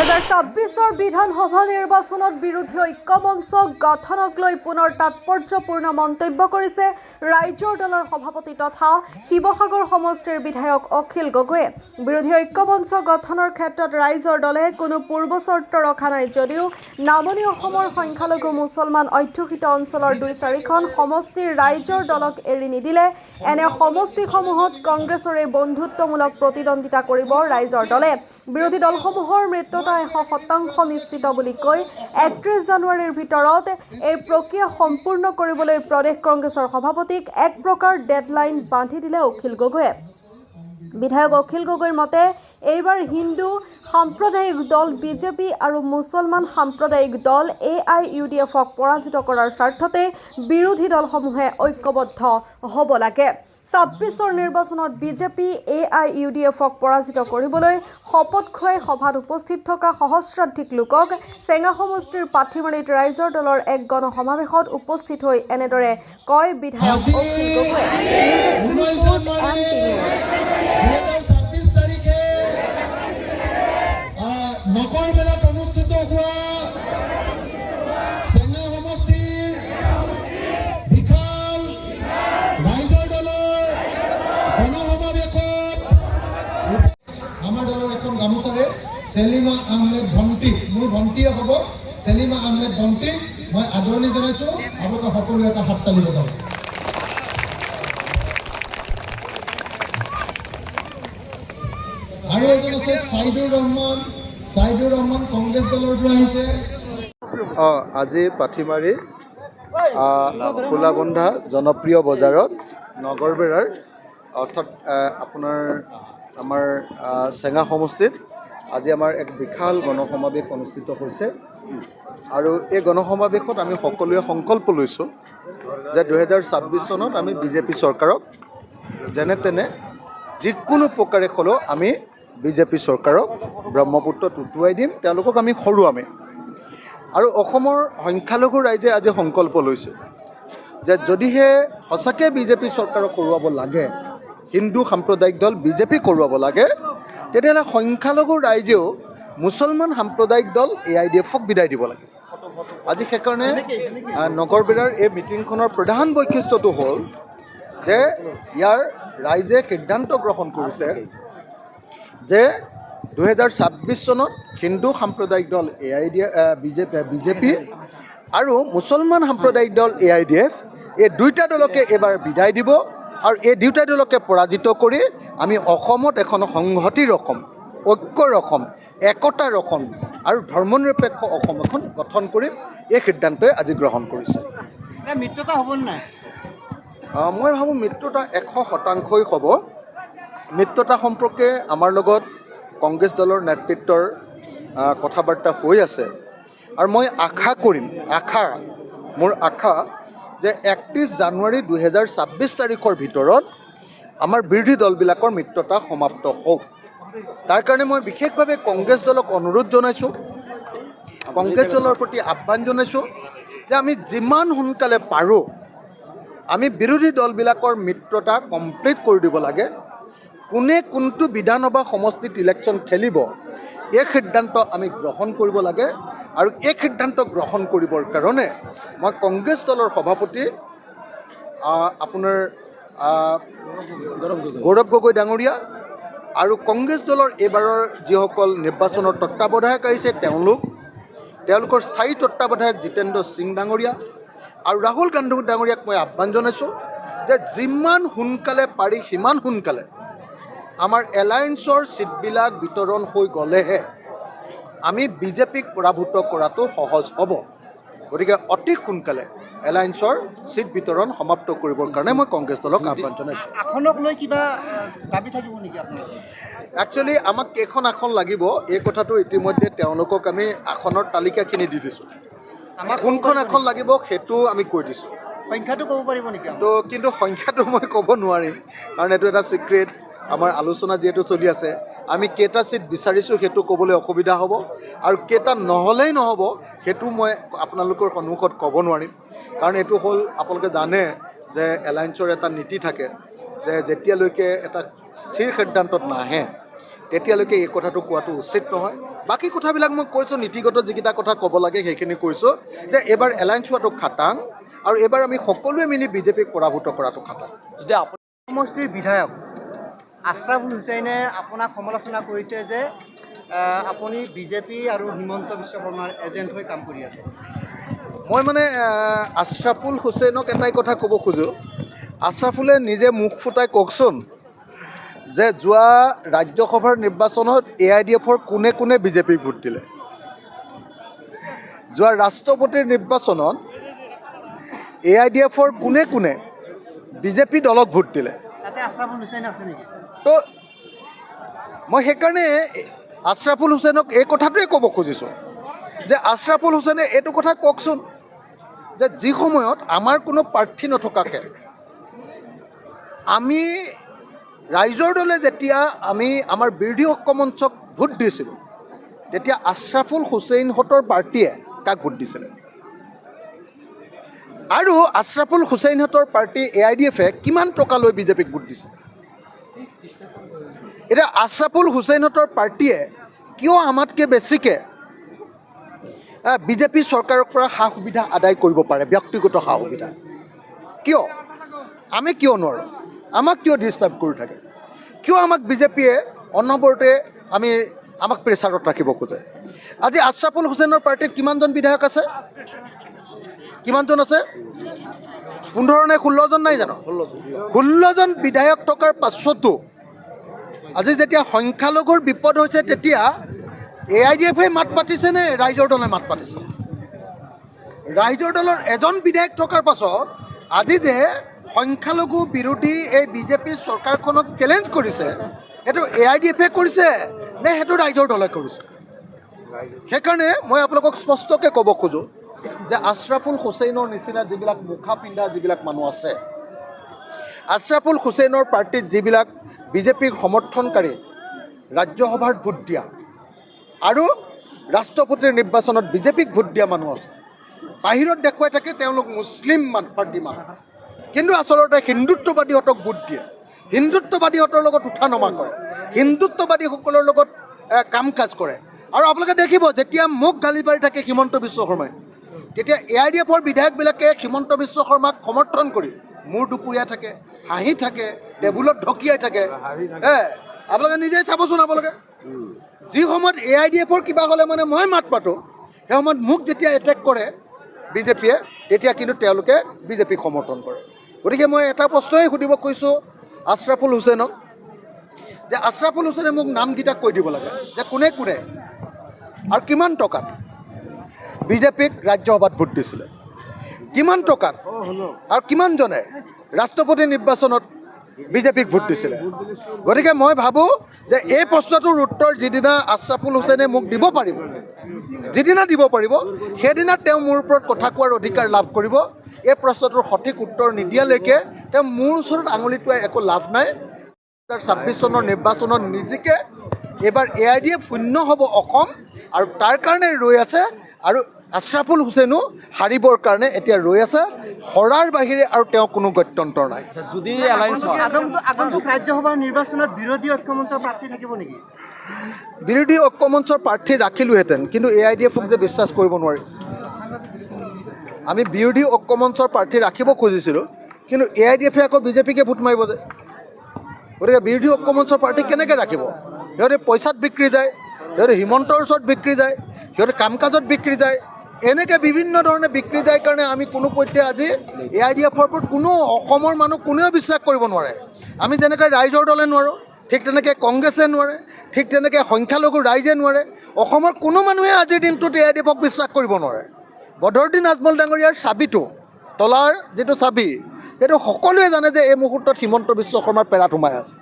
2026 বিধানসভা নিৰ্বাচনত বিৰোধী ঐক্যমঞ্চ গঠনক লৈ পুনৰ তাৎপৰ্যপূৰ্ণ মন্তব্য কৰিছে ৰাইজৰ দলৰ সভাপতি তথা শিৱসাগৰ সমষ্টিৰ বিধায়ক অখিল গগৈয়ে। বিৰোধী ঐক্যমঞ্চ গঠনৰ ক্ষেত্ৰত ৰাইজৰ দলে কোনো পূৰ্বচৰ্ত ৰখা নাই যদিও নামনি অসমৰ সংখ্যালঘু মুছলমান অধ্যুষিত অঞ্চলৰ 2-4খন সমষ্টিৰ ৰাইজৰ দলক এৰি নিদিলে এনে সমষ্টিসমূহত কংগ্ৰেছৰে বন্ধুত্বমূলক প্ৰতিদ্বন্দ্বিতা কৰিব ৰাইজৰ দলে। বিৰোধী দলসমূহৰ মৃত্যুতা 100% নিশ্চিত বুলি কৈ 31 জানুৱাৰীৰ ভিতৰত এই প্ৰক্ৰিয়া সম্পূৰ্ণ কৰিবলৈ প্ৰদেশ কংগ্ৰেছৰ সভাপতিক এক প্ৰকাৰ ডেডলাইন বান্ধি দিলে অখিল গগৈয়ে। বিধায়ক অখিল গগৈৰ মতে এইবাৰ হিন্দু সাম্প্ৰদায়িক দল বিজেপি আৰু মুছলমান সাম্প্ৰদায়িক দল AIUDFক পৰাজিত কৰাৰ স্বাৰ্থতে বিৰোধী দলসমূহে ঐক্যবদ্ধ হ'ব লাগে। 26 নিৰ্বাচনত বিজেপি AIUDFক পৰাজিত কৰিবলৈ শপত খুৱাই সভাত উপস্থিত থকা সহস্ৰাধিক লোকক চেঙা সমষ্টিৰ পাথিমাৰীত ৰাইজৰ দলৰ এক গণসমাৱেশত উপস্থিত হৈ এনেদৰে কয় বিধায়ক অখিল গগৈয়ে। সেলিমা আহমেদ ভণ্টি মোৰ ভণ্টিয়ে হ'ব সেলিমা আহমেদ ভণ্টিক মই আদৰণি জনাইছোঁ। আপোনালোকে সকলোৱে এটা হাত তালি বজাব। আৰু এজন আছে সাইদুৰ ৰহমান কংগ্ৰেছ দলৰ পৰা আহিছে। আজি পাথিমাৰী খোলাবন্ধা জনপ্ৰিয় বজাৰত নগৰবেৰাৰ অৰ্থাৎ আপোনাৰ আমাৰ চেঙা সমষ্টিত আজি আমাৰ এক বিশাল গণসমাৱেশ অনুষ্ঠিত হৈছে আৰু এই গণসমাৱেশত আমি সকলোৱে সংকল্প লৈছোঁ যে 2026 চনত আমি বিজেপি চৰকাৰক যেনে তেনে যিকোনো প্ৰকাৰে হ'লেও আমি বিজেপি চৰকাৰক ব্ৰহ্মপুত্ৰত উটুৱাই দিম, তেওঁলোকক আমি হৰুৱামে। আৰু অসমৰ সংখ্যালঘু ৰাইজে আজি সংকল্প লৈছে যে যদিহে সঁচাকৈ বিজেপি চৰকাৰক হৰুৱাব লাগে, হিন্দু সাম্প্ৰদায়িক দল বিজেপি হৰুৱাব লাগে, তেতিয়াহ'লে সংখ্যালঘু ৰাইজেও মুছলমান সাম্প্ৰদায়িক দল AIUDFক বিদায় দিব লাগে। আজি সেইকাৰণে নগৰবেৰাৰ এই মিটিংখনৰ প্ৰধান বৈশিষ্ট্যটো হ'ল যে ইয়াৰ ৰাইজে সিদ্ধান্ত গ্ৰহণ কৰিছে যে 2026 চনত হিন্দু সাম্প্ৰদায়িক দল বিজেপি আৰু মুছলমান সাম্প্ৰদায়িক দল AIUDF এই দুয়োটা দলকে এইবাৰ বিদায় দিব আৰু এই দুয়োটা দলকে পৰাজিত কৰি আমি অসমত এখন সংহতিৰ অসম, ঐক্যৰ অসম, একতাৰ অসম আৰু ধৰ্মনিৰপেক্ষ অসম এখন গঠন কৰিম, এই সিদ্ধান্তই আজি গ্ৰহণ কৰিছে। মিত্ৰতা হ'ব নাই? মই ভাবোঁ মিত্ৰতা 100% হ'ব। মিত্ৰতা সম্পৰ্কে আমাৰ লগত কংগ্ৰেছ দলৰ নেতৃত্বৰ কথা বাৰ্তা হৈ আছে আৰু মই মোৰ আশা যে 31 জানুৱাৰী 2026 তাৰিখৰ ভিতৰত আমাৰ বিৰোধী দলবিলাকৰ মিত্ৰতা সমাপ্ত হওক। তাৰ কাৰণে মই বিশেষভাৱে কংগ্ৰেছ দলক অনুৰোধ জনাইছোঁ, কংগ্ৰেছ দলৰ প্ৰতি আহ্বান জনাইছোঁ যে আমি যিমান সোনকালে পাৰোঁ আমি বিৰোধী দলবিলাকৰ মিত্ৰতা কমপ্লিট কৰি দিব লাগে। কোনে কোনটো বিধানসভা সমষ্টিত ইলেকশ্যন খেলিব এই সিদ্ধান্ত আমি গ্ৰহণ কৰিব লাগে আৰু এই সিদ্ধান্ত গ্ৰহণ কৰিবৰ কাৰণে মই কংগ্ৰেছ দলৰ সভাপতি আপোনাৰ গৌৰৱ গগৈ ডাঙৰীয়া আৰু কংগ্ৰেছ দলৰ এইবাৰৰ যিসকল নিৰ্বাচনৰ তত্ত্বাৱধায়ক আহিছে তেওঁলোকৰ স্থায়ী তত্ত্বাৱধায়ক জিতেন্দ্ৰ সিং ডাঙৰীয়া আৰু ৰাহুল গান্ধী ডাঙৰীয়াক মই আহ্বান জনাইছোঁ যে যিমান সোনকালে পাৰি সিমান সোনকালে আমাৰ এলায়েন্সৰ ছিটবিলাক বিতৰণ হৈ গ'লেহে আমি বিজেপিক পৰাভূত কৰাটো সহজ হ'ব। গতিকে অতি সোনকালে এলায়েন্সৰ ছিট বিতৰণ সমাপ্ত কৰিবৰ কাৰণে মই কংগ্ৰেছ দলক আহ্বান জনাইছোঁ। আসনক লৈ কিবা দাবী থাকিব নেকি আপোনালোকৰ? একচুৱেলি আমাক কেইখন আসন লাগিব এই কথাটো ইতিমধ্যে তেওঁলোকক আমি আসনৰ তালিকাখিনি দি দিছোঁ। আমাক কোনখন আসন লাগিব সেইটো আমি কৈ দিছোঁ। সংখ্যাটো ক'ব পাৰিব নেকি? কিন্তু সংখ্যাটো মই ক'ব নোৱাৰিম কাৰণ এইটো এটা ছিক্ৰেট। আমাৰ আলোচনা যিহেতু চলি আছে, আমি কেইটা ছিট বিচাৰিছোঁ সেইটো ক'বলৈ অসুবিধা হ'ব আৰু কেইটা নহ'লেই নহ'ব সেইটো মই আপোনালোকৰ সন্মুখত ক'ব নোৱাৰিম। কাৰণ এইটো হ'ল আপোনালোকে জানে যে এলায়েন্সৰ এটা নীতি থাকে যে যেতিয়ালৈকে এটা স্থিৰ সিদ্ধান্তত নাহে তেতিয়ালৈকে এই কথাটো কোৱাটো উচিত নহয়। বাকী কথাবিলাক মই কৈছোঁ, নীতিগত যিকেইটা কথা ক'ব লাগে সেইখিনি কৈছোঁ, যে এইবাৰ এলায়েন্স হোৱাটো খাটাং আৰু এইবাৰ আমি সকলোৱে মিলি বিজেপিক পৰাভূত কৰাটো খাটাং। যদি আপুনি সমষ্টিৰ বিধায়ক আশ্ৰাফুল হুছেইনে আপোনাক সমালোচনা কৰিছে যে আপুনি বিজেপি আৰু হিমন্ত বিশ্ব শৰ্মাৰ এজেণ্ট হৈ কাম কৰি আছে। মই মানে আশ্ৰাফুল হুছেইনক এটাই কথা ক'ব খোজোঁ, আশ্ৰাফুলে নিজে মুখ ফুটাই কওকচোন যে যোৱা ৰাজ্যসভাৰ নিৰ্বাচনত AIDFৰ কোনে কোনে বিজেপিক ভোট দিলে। যোৱা ৰাষ্ট্ৰপতিৰ নিৰ্বাচনত AIDFৰ কোনে কোনে বিজেপি দলক ভোট দিলে। তাতে আশ্ৰাফুল হুছেইন আছে নেকি? তো মই সেইকাৰণে আশ্ৰাফুল হুছেইনক এই কথাটোৱে ক'ব খুজিছোঁ যে আশ্ৰাফুল হুছেইনে এইটো কথা কওকচোন যে যি সময়ত আমাৰ কোনো প্ৰাৰ্থী নথকাকৈ আমি ৰাইজৰ দলে যেতিয়া আমি আমাৰ বিৰোধী ঐক্যমঞ্চক ভোট দিছিলোঁ, তেতিয়া আশ্ৰাফুল হুছেইনহঁতৰ পাৰ্টীয়ে কাক ভোট দিছিলে আৰু আশ্ৰাফুল হুছেইনহঁতৰ পাৰ্টী AIDFে কিমান টকা লৈ বিজেপিক ভোট দিছে। এতিয়া আশ্ৰাফুল হুছেইনহঁতৰ পাৰ্টীয়ে কিয় আমাতকৈ বেছিকৈ বিজেপি চৰকাৰৰ পৰা সা সুবিধা আদায় কৰিব পাৰে, ব্যক্তিগত সা সুবিধা? কিয় আমি কিয় নোৱাৰোঁ? আমাক কিয় ডিষ্টাৰ্ব কৰি থাকে? কিয় আমাক বিজেপিয়ে অনবৰতে আমাক প্ৰেছাৰত ৰাখিব খোজে? আজি আশ্ৰাফুল হুছেইনৰ পাৰ্টীত কিমানজন বিধায়ক আছে? কিমানজন আছে? 15 নে 16 জন নাই জানো? 16 জন বিধায়ক থকাৰ পাছতো আজি যেতিয়া সংখ্যালঘুৰ বিপদ হৈছে, তেতিয়া AIDFে মাত পাতিছে নে ৰাইজৰ দলে মাত পাতিছে? ৰাইজৰ দলৰ এজন বিধায়ক থকাৰ পাছত আজি যে সংখ্যালঘু বিৰোধী এই বিজেপি চৰকাৰখনক চেলেঞ্জ কৰিছে, সেইটো AIDFে কৰিছে নে সেইটো ৰাইজৰ দলে কৰিছে? সেইকাৰণে মই আপোনালোকক স্পষ্টকৈ ক'ব খোজোঁ যে আশ্ৰাফুল হুছেইনৰ নিচিনা যিবিলাক মুখা পিন্ধা যিবিলাক মানুহ আছে, আশ্ৰাফুল হুছেইনৰ পাৰ্টীত যিবিলাক বিজেপিৰ সমৰ্থনকাৰী ৰাজ্যসভাৰ ভোট দিয়া আৰু ৰাষ্ট্ৰপতিৰ নিৰ্বাচনত বিজেপিক ভোট দিয়া মানুহ আছে, বাহিৰত দেখুৱাই থাকে তেওঁলোক মুছলিম পাৰ্টী মানুহ, কিন্তু আচলতে হিন্দুত্ববাদীহঁতক ভোট দিয়ে, হিন্দুত্ববাদীহঁতৰ লগত উঠা নমা কৰে, হিন্দুত্ববাদীসকলৰ লগত কাম কাজ কৰে। আৰু আপোনালোকে দেখিব যেতিয়া মোক গালি পাৰি থাকে হিমন্ত বিশ্ব শৰ্মাই, তেতিয়া AIDFৰ বিধায়কবিলাকে হিমন্ত বিশ্ব শৰ্মাক সমৰ্থন কৰি মূৰ দুপৰীয়াই থাকে, হাঁহি থাকে, টেবুলত ঢকিয়াই থাকে। আপোনালোকে নিজেই চাবচোন। আপোনালোকে যি সময়ত AIDFৰ কিবা হ'লে মানে মই মাত পাতোঁ, সেই সময়ত মোক যেতিয়া এটেক কৰে বিজেপিয়ে, তেতিয়া কিন্তু তেওঁলোকে বিজেপিক সমৰ্থন কৰে। গতিকে মই এটা প্ৰশ্নই সুধিব কৈছোঁ আশ্ৰাফুল হুছেইনক, যে আশ্ৰাফুল হুছেইনে মোক নামকেইটা কৈ দিব লাগে যে কোনে কোনে আৰু কিমান টকাত বিজেপিক ৰাজ্যসভাত ভোট দিছিলে, কিমান টকাত আৰু কিমানজনে ৰাষ্ট্ৰপতি নিৰ্বাচনত বিজেপিক ভোট দিছিলে। গতিকে মই ভাবোঁ যে এই প্ৰশ্নটোৰ উত্তৰ যিদিনা আশ্ৰাফুল হুছেইনে মোক দিব পাৰিব, যিদিনা দিব পাৰিব, সেইদিনা তেওঁ মোৰ ওপৰত কথা কোৱাৰ অধিকাৰ লাভ কৰিব। এই প্ৰশ্নটোৰ সঠিক উত্তৰ নিদিয়ালৈকে তেওঁ মোৰ ওচৰত আঙুলি টোৱাই একো লাভ নাই। 2026 চনৰ নিৰ্বাচনত নিজকে এইবাৰ AIDF শূন্য হ'ব অসম, আৰু তাৰ কাৰণে ৰৈ আছে, আৰু আশ্ৰাফুল হুছেইনো হাৰিবৰ কাৰণে এতিয়া ৰৈ আছে। হৰাৰ বাহিৰে আৰু তেওঁ কোনো গত্যন্তৰ নাই। যদি আগন্তুক ৰাজ্যসভাৰ নিৰ্বাচনত বিৰোধী ঐক্যমঞ্চৰ প্ৰাৰ্থী থাকিব নেকি? বিৰোধী ঐক্যমঞ্চৰ প্ৰাৰ্থী ৰাখিলোহেঁতেন, কিন্তু AIDFক যে বিশ্বাস কৰিব নোৱাৰি। আমি বিৰোধী ঐক্যমঞ্চৰ প্ৰাৰ্থী ৰাখিব খুজিছিলোঁ, কিন্তু AIDFে আকৌ বিজেপিকে ভোট মাৰিব যে। গতিকে বিৰোধী ঐক্যমঞ্চৰ প্ৰাৰ্থী কেনেকৈ ৰাখিব? সিহঁতে পইচাত বিক্ৰী যায়, সিহঁতে হিমন্তৰ ওচৰত বিক্ৰী যায়, সিহঁতে কাম কাজত বিক্ৰী যায়, এনেকৈ বিভিন্ন ধৰণে বিক্ৰী যায় কাৰণে আমি কোনোপধ্যে আজি AIDFৰ ওপৰত কোনো অসমৰ মানুহ কোনেও বিশ্বাস কৰিব নোৱাৰে। আমি যেনেকৈ ৰাইজৰ দলে নোৱাৰোঁ, ঠিক তেনেকৈ কংগ্ৰেছে নোৱাৰে, ঠিক তেনেকৈ সংখ্যালঘু ৰাইজে নোৱাৰে। অসমৰ কোনো মানুহে আজিৰ দিনটোত AIDFক বিশ্বাস কৰিব নোৱাৰে। বদৰুদ্দিন আজমল ডাঙৰীয়াৰ চাবিটো, তলাৰ যিটো চাবি, সেইটো সকলোৱে জানে যে এই মুহূৰ্তত হিমন্ত বিশ্ব শৰ্মাৰ পেৰাত সোমাই আছে,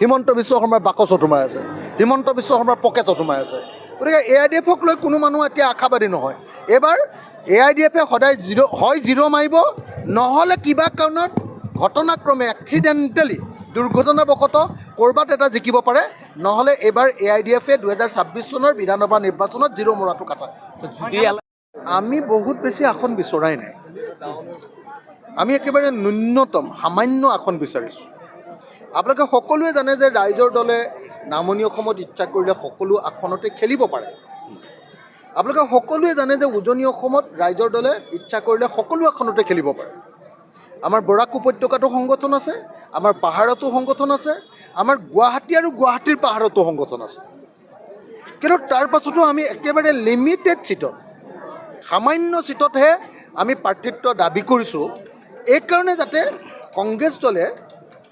হিমন্ত বিশ্ব শৰ্মাৰ বাকচত সোমাই আছে, হিমন্ত বিশ্ব শৰ্মাৰ পকেটত সোমাই আছে। গতিকে AIDFক লৈ কোনো মানুহ এতিয়া আশাবাদী নহয়। এইবাৰ AIDFে সদায় জিৰ' মাৰিব, নহ'লে কিবা কাৰণত ঘটনাক্ৰমে এক্সিডেণ্টেলি দুৰ্ঘটনাবশতঃ ক'ৰবাত এটা জিকিব পাৰে, নহ'লে এইবাৰ AIDFে 2026 চনৰ বিধানসভা নিৰ্বাচনত জিৰ' মৰাটো কাটা। আমি বহুত বেছি আসন বিচৰাই নাই, আমি একেবাৰে ন্যূনতম সামান্য আসন বিচাৰিছোঁ। আপোনালোকে সকলোৱে জানে যে ৰাইজৰ দলে নামনি অসমত ইচ্ছা কৰিলে সকলো আসনতে খেলিব পাৰে। আপোনালোকে সকলোৱে জানে যে উজনি অসমত ৰাইজৰ দলে ইচ্ছা কৰিলে সকলো আসনতে খেলিব পাৰে। আমাৰ বৰাক উপত্যকাতো সংগঠন আছে, আমাৰ পাহাৰতো সংগঠন আছে, আমাৰ গুৱাহাটী আৰু গুৱাহাটীৰ পাহাৰতো সংগঠন আছে। কিন্তু তাৰ পাছতো আমি একেবাৰে লিমিটেড ছিটত, সামান্য ছিটতহে আমি প্ৰাৰ্থিত্ব দাবী কৰিছোঁ। এইকাৰণে যাতে কংগ্ৰেছ দলে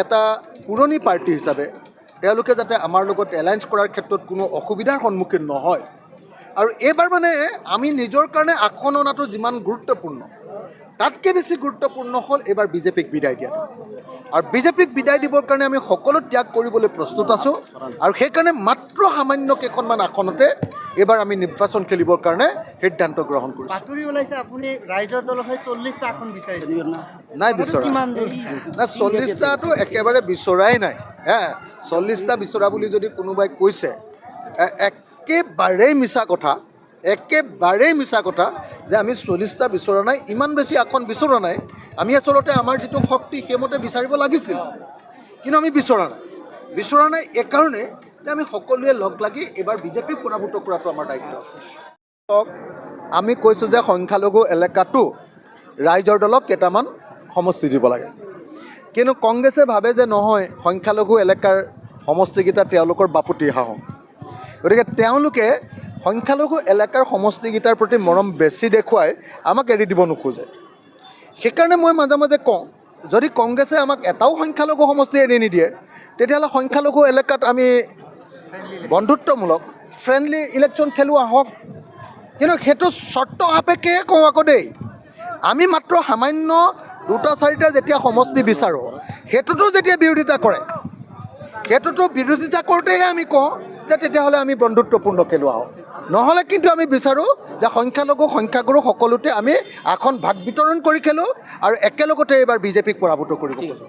এটা পুৰণি পাৰ্টি হিচাপে তেওঁলোকে যাতে আমাৰ লগত এলায়েন্স কৰাৰ ক্ষেত্ৰত কোনো অসুবিধাৰ সন্মুখীন নহয়। আৰু এইবাৰ মানে আমি নিজৰ কাৰণে আসন অনাটো যিমান গুৰুত্বপূৰ্ণ, তাতকৈ বেছি গুৰুত্বপূৰ্ণ হ'ল এইবাৰ বিজেপিক বিদায় দিয়া। আৰু বিজেপিক বিদায় দিবৰ কাৰণে আমি সকলো ত্যাগ কৰিবলৈ প্ৰস্তুত আছোঁ। আৰু সেইকাৰণে মাত্ৰ সামান্য কেইখনমান আসনতে এইবাৰ আমি নিৰ্বাচন খেলিবৰ কাৰণে সিদ্ধান্ত গ্ৰহণ কৰিছোঁ। বাতৰি ওলাইছে আপুনি ৰাইজৰ দলৰ হৈ 40টা আসন বিচাৰিছে। নাই বিচৰা, কিমান নাই 40টাটো একেবাৰে বিচৰাই নাই। 40টা বিচৰা বুলি যদি কোনোবাই কৈছে, একেবাৰেই মিছা কথা, একেবাৰেই মিছা কথা যে আমি 40টা বিচৰা নাই, ইমান বেছি আসন বিচৰা নাই। আমি আচলতে আমাৰ যিটো শক্তি সেইমতে বিচাৰিব লাগিছিল, কিন্তু আমি বিচৰা নাই। এইকাৰণে যে আমি সকলোৱে লগ লাগি এইবাৰ বিজেপিক পৰাভূত কৰাটো আমাৰ দায়িত্ব। আমি কৈছোঁ যে সংখ্যালঘু এলেকাটো ৰাইজৰ দলক কেইটামান সমষ্টি দিব লাগে, কিন্তু কংগ্ৰেছে ভাবে যে নহয়, সংখ্যালঘু এলেকাৰ সমষ্টিকেইটা তেওঁলোকৰ বাপুতি সাহোন। গতিকে তেওঁলোকে সংখ্যালঘু এলেকাৰ সমষ্টিকেইটাৰ প্ৰতি মৰম বেছি দেখুৱাই আমাক এৰি দিব নোখোজে। সেইকাৰণে মই মাজে মাজে কওঁ, যদি কংগ্ৰেছে আমাক এটাও সংখ্যালঘু সমষ্টি এৰি নিদিয়ে, তেতিয়াহ'লে সংখ্যালঘু এলেকাত আমি বন্ধুত্বমূলক ফ্ৰেণ্ডলি ইলেকশ্যন খেলোঁ আহক। কিন্তু সেইটো চৰ্ত সাপেক্ষেহে কওঁ আকৌ দেই। আমি মাত্ৰ সামান্য 2-4টা যেতিয়া সমষ্টি বিচাৰোঁ, সেইটোতো যেতিয়া বিৰোধিতা কৰে, সেইটোতো বিৰোধিতা কৰোঁতেহে আমি কওঁ যে তেতিয়াহ'লে আমি বন্ধুত্বপূৰ্ণ খেলোঁ আহক। নহ'লে কিন্তু আমি বিচাৰোঁ যে সংখ্যালঘু সংখ্যাগুৰু সকলোতে আমি আসন ভাগ বিতৰণ কৰি খেলোঁ আৰু একেলগতে এইবাৰ বিজেপিক পৰাভূত কৰিব খোজোঁ।